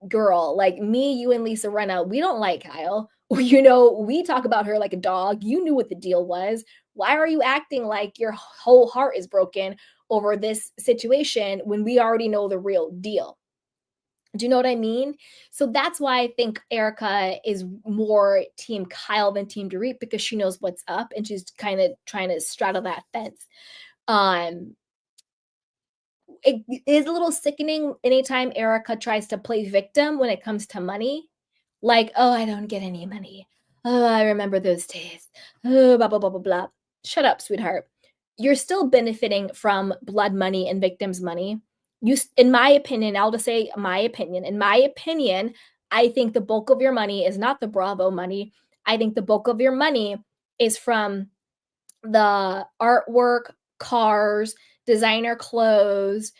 girl, like me, you, and Lisa Rinna, we don't like Kyle. We talk about her like a dog. You knew what the deal was. Why are you acting like your whole heart is broken over this situation when we already know the real deal? Do you know what I mean? So that's why I think Erika is more team Kyle than team Dorit because she knows what's up and she's kind of trying to straddle that fence. Um, it is a little sickening anytime Erika tries to play victim when it comes to money. Like, oh, I don't get any money. Oh, I remember those days. Oh, blah, blah, blah, blah, blah. Shut up, sweetheart. You're still benefiting from blood money and victims' money. In my opinion, I'll just say my opinion. In my opinion, I think the bulk of your money is not the Bravo money. I think the bulk of your money is from the artwork, cars, designer clothes,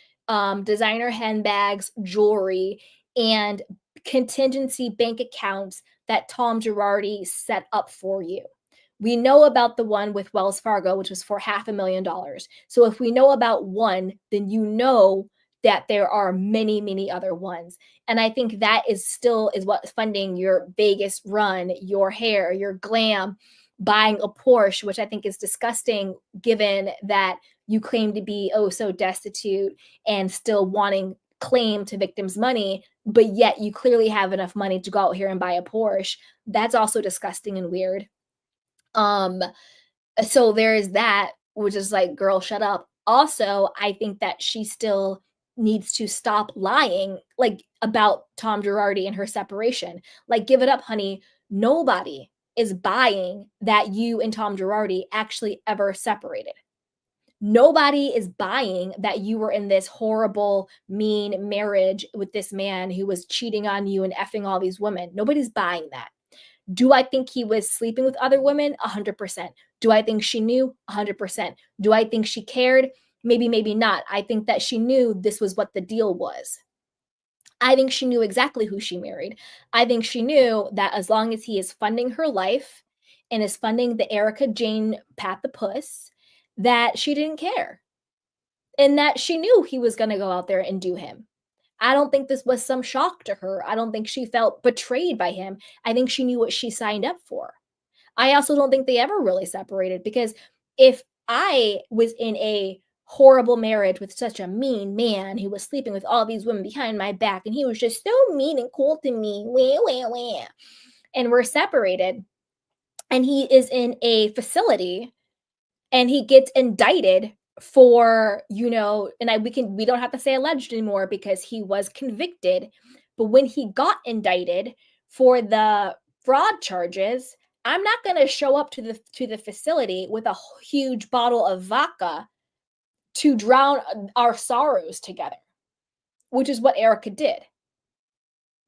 designer handbags, jewelry, and contingency bank accounts that Tom Girardi set up for you. We know about the one with Wells Fargo, which was for $500,000. So if we know about one, then you know that there are many, many other ones. And I think that is what's funding your Vegas run, your hair, your glam, buying a Porsche, which I think is disgusting given that you claim to be oh so destitute and still wanting claim to victims' money, but yet you clearly have enough money to go out here and buy a Porsche. That's also disgusting and weird. Um, so there's that, which is like, girl, shut up. Also, I think that she still needs to stop lying, like about Tom Girardi and her separation. Like, give it up, honey. Nobody is buying that you and Tom Girardi actually ever separated. Nobody is buying that you were in this horrible, mean marriage with this man who was cheating on you and effing all these women. Nobody's buying that. Do I think he was sleeping with other women? 100%. Do I think she knew? 100%. Do I think she cared? Maybe, maybe not. I think that she knew this was what the deal was. I think she knew exactly who she married. I think she knew that as long as he is funding her life and is funding the Erika Jayne Pat the Puss, that she didn't care. And that she knew he was going to go out there and do him. I don't think this was some shock to her. I don't think she felt betrayed by him. I think she knew what she signed up for. I also don't think they ever really separated because if I was in a horrible marriage with such a mean man who was sleeping with all these women behind my back and he was just so mean and cold to me, wah, wah, wah, and we're separated and he is in a facility and he gets indicted for, we don't have to say alleged anymore because he was convicted. But when he got indicted for the fraud charges, I'm not going to show up to the facility with a huge bottle of vodka to drown our sorrows together, which is what Erika did.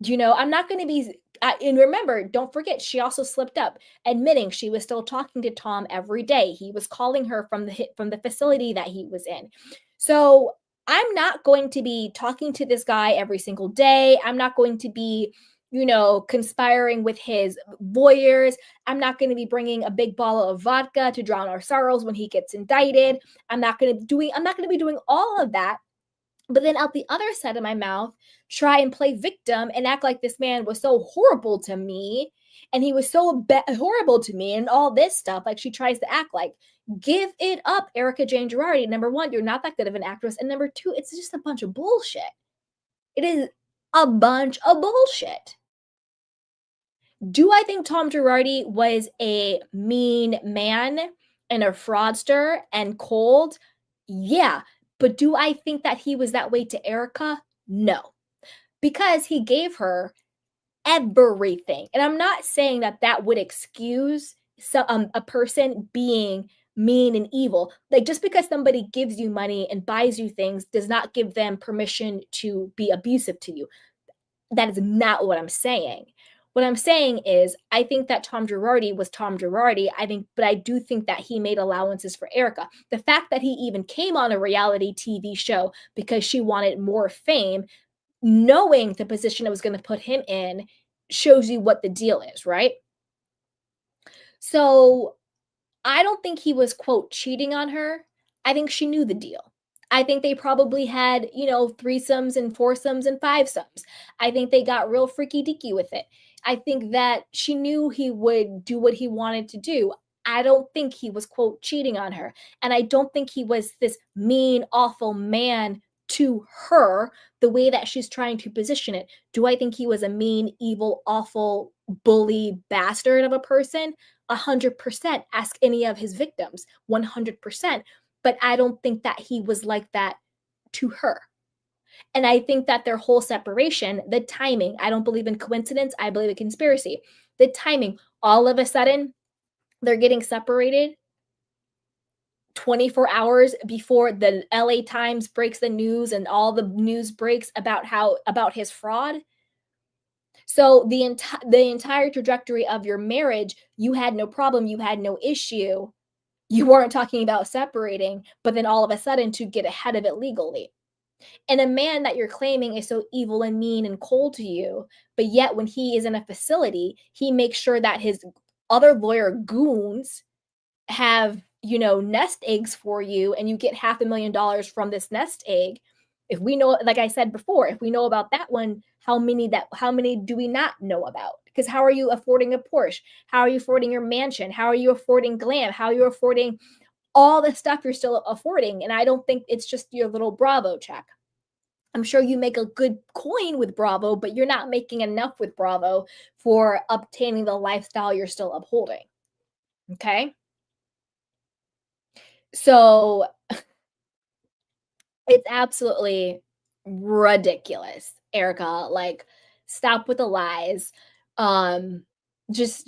I'm not going to be. And remember, don't forget, she also slipped up, admitting she was still talking to Tom every day. He was calling her from the facility that he was in. So I'm not going to be talking to this guy every single day. I'm not going to be, conspiring with his lawyers. I'm not going to be bringing a big bottle of vodka to drown our sorrows when he gets indicted. I'm not going to be doing all of that. But then out the other side of my mouth, try and play victim and act like this man was so horrible to me and he was so horrible to me and all this stuff. Like she tries to act like, give it up, Erika Jayne Girardi. Number one, you're not that good of an actress. And number two, it's just a bunch of bullshit. It is a bunch of bullshit. Do I think Tom Girardi was a mean man and a fraudster and cold? Yeah. But do I think that he was that way to Erika? No. Because he gave her everything. And I'm not saying that that would excuse a person being mean and evil. Like, just because somebody gives you money and buys you things does not give them permission to be abusive to you. That is not what I'm saying. What I'm saying is, I think that Tom Girardi was Tom Girardi. But I do think that he made allowances for Erika. The fact that he even came on a reality TV show because she wanted more fame, knowing the position it was going to put him in, shows you what the deal is, right? So I don't think he was, quote, cheating on her. I think she knew the deal. I think they probably had, threesomes and foursomes and fivesomes. I think they got real freaky deaky with it. I think that she knew he would do what he wanted to do. I don't think he was, quote, cheating on her. And I don't think he was this mean, awful man to her the way that she's trying to position it. Do I think he was a mean, evil, awful, bully bastard of a person? 100%. Ask any of his victims. 100%. But I don't think that he was like that to her. And I think that their whole separation, the timing, I don't believe in coincidence. I believe in conspiracy. The timing, all of a sudden, they're getting separated 24 hours before the LA Times breaks the news and all the news breaks about his fraud. So the entire trajectory of your marriage, you had no problem, you had no issue. You weren't talking about separating, but then all of a sudden to get ahead of it legally. And a man that you're claiming is so evil and mean and cold to you, but yet when he is in a facility, he makes sure that his other lawyer goons have, nest eggs for you, and you get $500,000 from this nest egg. If we know, like I said before, if we know about that one, how many do we not know about? Because how are you affording a Porsche? How are you affording your mansion? How are you affording glam? How are you affording all the stuff you're still affording? And I don't think it's just your little Bravo check. I'm sure you make a good coin with Bravo, but you're not making enough with Bravo for obtaining the lifestyle you're still upholding. Okay? So it's absolutely ridiculous, Erika. Like, stop with the lies. Just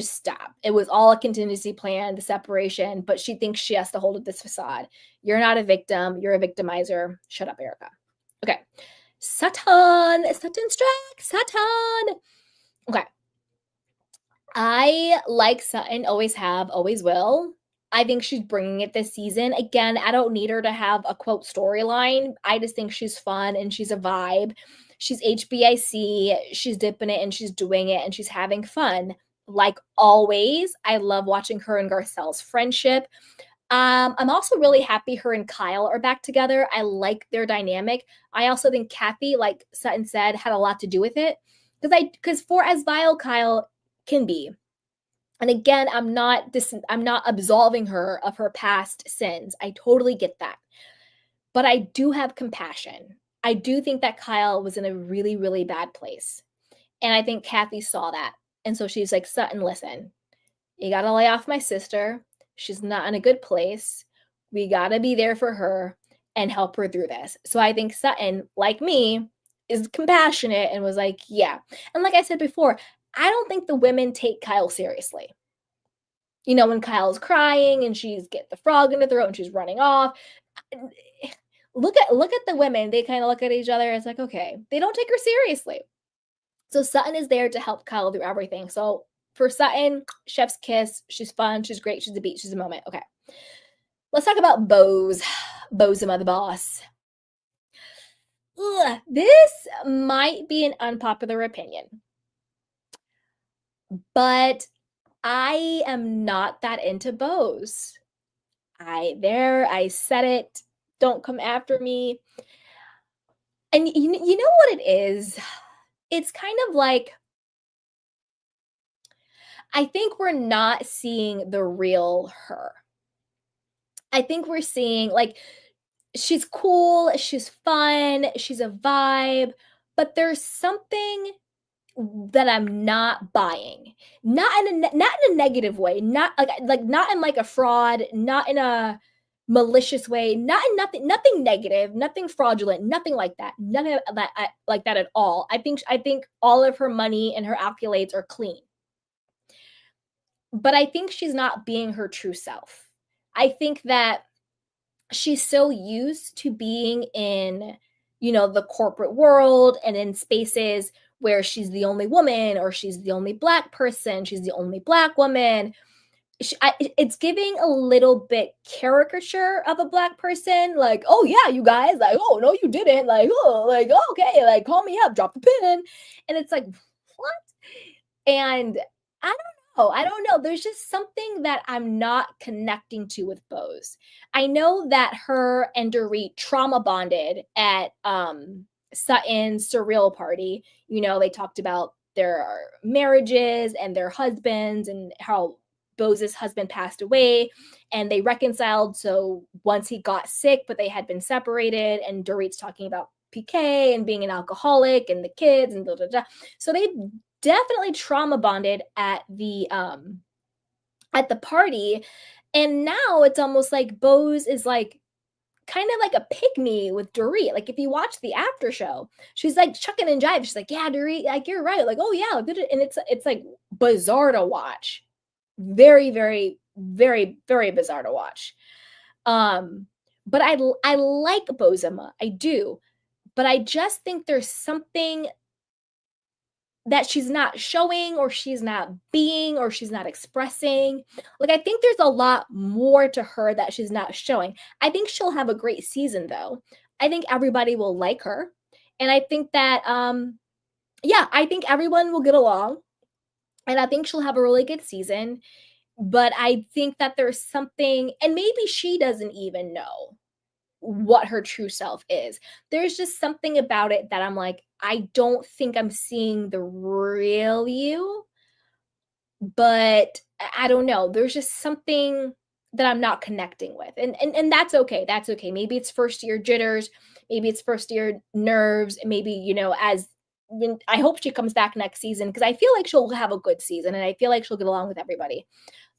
stop. It was all a contingency plan, the separation, but she thinks she has to hold up this facade. You're not a victim. You're a victimizer. Shut up, Erika. Okay. Sutton strike. Sutton. Okay. I like Sutton, always have, always will. I think she's bringing it this season. Again, I don't need her to have a, quote, storyline. I just think she's fun and she's a vibe. She's HBIC. She's dipping it and she's doing it and she's having fun. Like always, I love watching her and Garcelle's friendship. I'm also really happy her and Kyle are back together. I like their dynamic. I also think Kathy, like Sutton said, had a lot to do with it. Because for as vile Kyle can be, and again, I'm not absolving her of her past sins. I totally get that. But I do have compassion. I do think that Kyle was in a really, really bad place. And I think Kathy saw that. And so she's like, Sutton, listen, you got to lay off my sister. She's not in a good place. We got to be there for her and help her through this. So I think Sutton, like me, is compassionate and was like, yeah. And like I said before, I don't think the women take Kyle seriously. When Kyle's crying and she's get the frog in the throat and she's running off. Look at the women. They kind of look at each other. It's like, okay, they don't take her seriously. So Sutton is there to help Kyle through everything. So for Sutton, chef's kiss. She's fun. She's great. She's a beat. She's a moment. Okay. Let's talk about Bose. Bozema, the boss. Ugh, this might be an unpopular opinion, but I am not that into Bose. I said it. Don't come after me. And you know what it is? It's kind of like, I think we're not seeing the real her. I think we're seeing, like, she's cool, she's fun, she's a vibe, but there's something that I'm not buying. Not in a negative way, not like not in like a fraud, not in a malicious way, nothing negative, nothing fraudulent, nothing like that. Nothing of that like that at all. I think all of her money and her accolades are clean. But I think she's not being her true self. I think that she's so used to being in, the corporate world and in spaces where she's the only woman or she's the only black person, she's the only black woman. It's giving a little bit caricature of a black person, like, oh yeah, you guys, like, oh no, you didn't, like, oh, like, oh, okay, like, call me up, drop the pin, and it's like, what? And I don't know. There's just something that I'm not connecting to with Bose. I know that her and Dorit trauma bonded at Sutton's surreal party. They talked about their marriages and their husbands and how Bose's husband passed away and they reconciled. So once he got sick, but they had been separated, and Dorit's talking about PK and being an alcoholic and the kids and da da da. So they definitely trauma bonded at the party. And now it's almost like Bose is like kind of like a pick me with Dorit. Like if you watch the after show, she's like chucking and jive. She's like, yeah, Dorit, like you're right. Like, oh yeah, and it's like bizarre to watch. Very, very, very, very bizarre to watch. But I like Bozema. I do. But I just think there's something that she's not showing or she's not being or she's not expressing. Like I think there's a lot more to her that she's not showing. I think she'll have a great season though. I think everybody will like her. And I think that yeah, I think everyone will get along and I think she'll have a really good season. But I think that there's something, and maybe she doesn't even know what her true self is. There's just something about it that I'm like, I don't think I'm seeing the real you, but I don't know. There's just something that I'm not connecting with. And that's okay. That's okay. Maybe it's first year jitters, maybe it's first year nerves, maybe, as when I hope she comes back next season because I feel like she'll have a good season and I feel like she'll get along with everybody.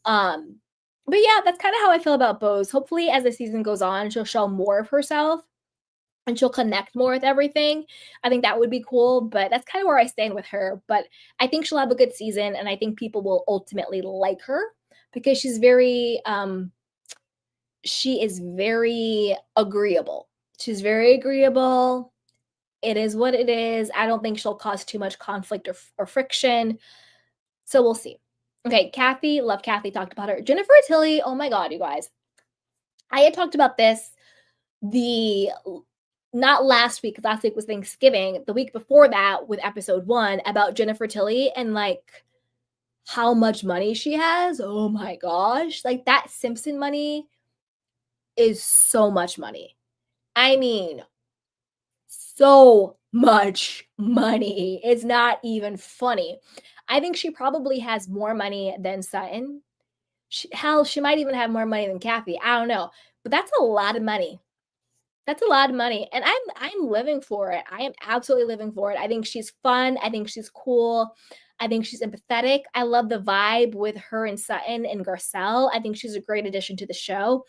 Um but yeah, that's kind of how I feel about Bose. Hopefully, as the season goes on, she'll show more of herself and she'll connect more with everything. I think that would be cool, but that's kind of where I stand with her. But I think she'll have a good season, and I think people will ultimately like her because she is very agreeable. She's very agreeable. It is what it is. I don't think she'll cause too much conflict or friction. So we'll see. Okay, Kathy, love Kathy, talked about her. Jennifer Tilly, oh my God, you guys. I had talked about this the not last week, because last week was Thanksgiving, the week before that with episode 1 about Jennifer Tilly and like how much money she has. Oh my gosh. Like that Simpson money is so much money. I mean, so much money. It's not even funny. I think she probably has more money than Sutton. Hell, she might even have more money than Kathy. I don't know. But that's a lot of money. That's a lot of money. And I'm living for it. I am absolutely living for it. I think she's fun. I think she's cool. I think she's empathetic. I love the vibe with her and Sutton and Garcelle. I think she's a great addition to the show.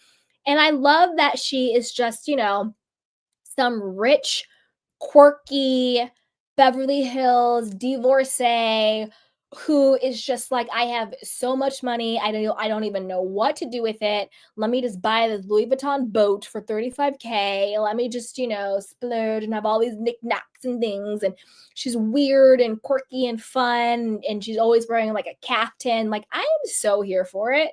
And I love that she is just, some rich, quirky Beverly Hills divorcee who is just like, I have so much money. I don't even know what to do with it. Let me just buy this Louis Vuitton boat for 35K. Let me just, splurge and have all these knickknacks and things. And she's weird and quirky and fun. And she's always wearing like a caftan. Like, I am so here for it.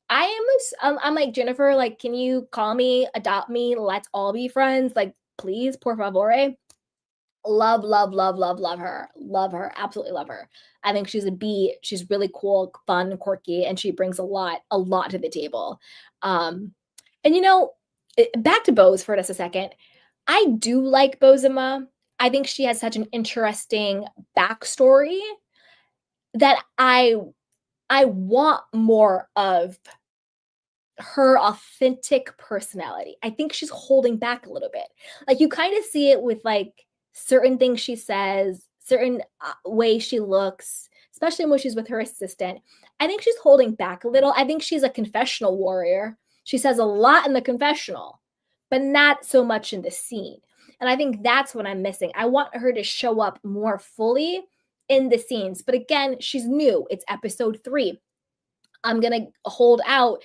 I'm like, Jennifer, like, can you call me, adopt me? Let's all be friends. Like, please, por favor. Love, love, love, love, love her. Love her. Absolutely love her. I think she's a B. She's really cool, fun, quirky, and she brings a lot to the table. And back to Bose for just a second. I do like Bozema. I think she has such an interesting backstory that I want more of her authentic personality. I think she's holding back a little bit. Like you kind of see it with like certain things she says, certain ways she looks, especially when she's with her assistant. I think she's holding back a little. I think she's a confessional warrior. She says a lot in the confessional, but not so much in the scene. And I think that's what I'm missing. I want her to show up more fully in the scenes. But again, she's new. It's episode 3. I'm going to hold out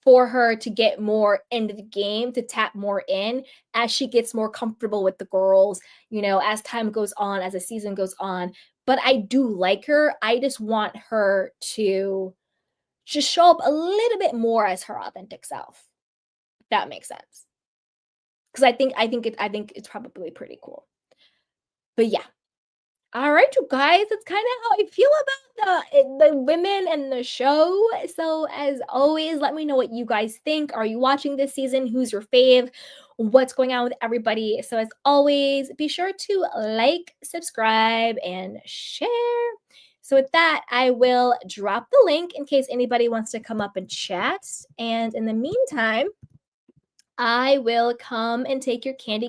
for her to get more into the game, to tap more in as she gets more comfortable with the girls, as time goes on, as the season goes on. But I do like her. I just want her to just show up a little bit more as her authentic self. If that makes sense. Because I think it's probably pretty cool. But yeah. All right, you guys, that's kind of how I feel about the women and the show. So as always, let me know what you guys think. Are you watching this season? Who's your fave? What's going on with everybody? So as always, be sure to like, subscribe, and share. So with that, I will drop the link in case anybody wants to come up and chat. And in the meantime, I will come and take your candy